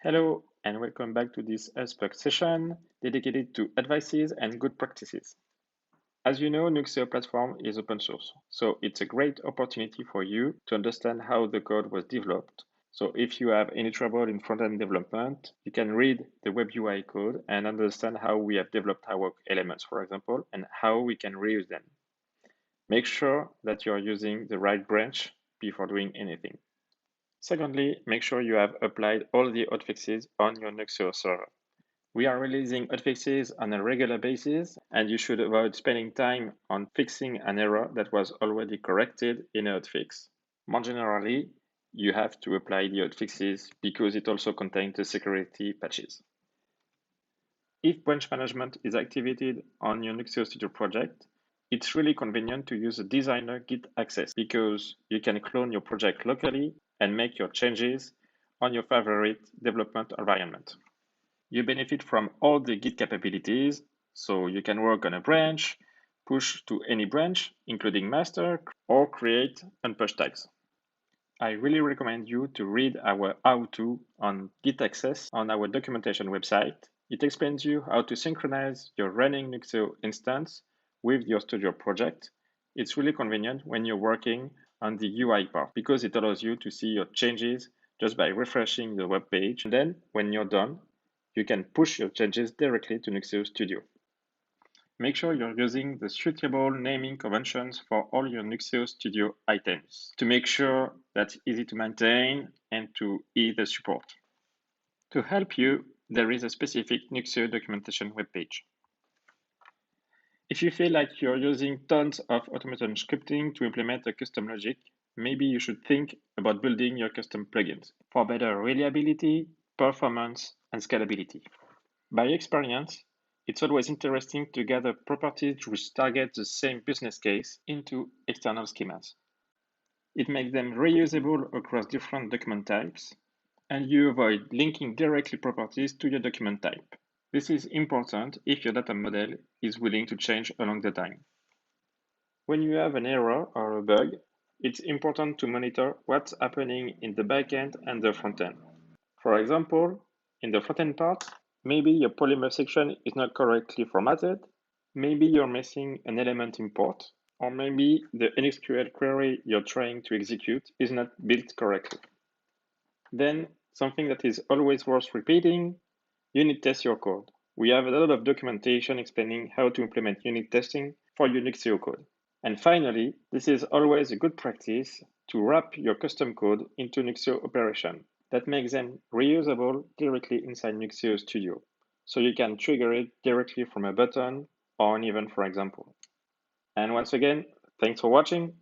Hello, and welcome back to this Aspect session dedicated to advices and good practices. As you know, Nuxeo platform is open source, so it's a great opportunity for you to understand how the code was developed. So if you have any trouble in front-end development, you can read the web UI code and understand how we have developed our elements, for example, and how we can reuse them. Make sure that you are using the right branch before doing anything. Secondly, make sure you have applied all the hotfixes on your Nuxeo server. We are releasing hotfixes on a regular basis, and you should avoid spending time on fixing an error that was already corrected in a hotfix. More generally, you have to apply the hotfixes because it also contains the security patches. If branch management is activated on your Nuxeo Studio project, it's really convenient to use a designer Git access because you can clone your project locally and make your changes on your favorite development environment. You benefit from all the Git capabilities, so you can work on a branch, push to any branch, including master, or create and push tags. I really recommend you to read our how-to on Git access on our documentation website. It explains you how to synchronize your running Nuxeo instance with your studio project. It's really convenient when you're working on the UI part because it allows you to see your changes just by refreshing the web page. And then when you're done, you can push your changes directly to Nuxeo Studio. Make sure you're using the suitable naming conventions for all your Nuxeo Studio items to make sure that's easy to maintain and to ease the support. To help you, there is a specific Nuxeo documentation webpage. If you feel like you're using tons of automation scripting to implement a custom logic, maybe you should think about building your custom plugins for better reliability, performance, and scalability. By experience, it's always interesting to gather properties which target the same business case into external schemas. It makes them reusable across different document types, and you avoid linking directly properties to your document type. This is important if your data model is willing to change along the time. When you have an error or a bug, it's important to monitor what's happening in the backend and the frontend. For example, in the frontend part, maybe your polymer section is not correctly formatted, maybe you're missing an element import, or maybe the NSQL query you're trying to execute is not built correctly. Then, something that is always worth repeating, unit test your code. We have a lot of documentation explaining how to implement unit testing for your Nuxeo code. And finally, this is always a good practice to wrap your custom code into Nuxeo operation that makes them reusable directly inside Nuxeo Studio. So you can trigger it directly from a button or an event, for example. And once again, thanks for watching.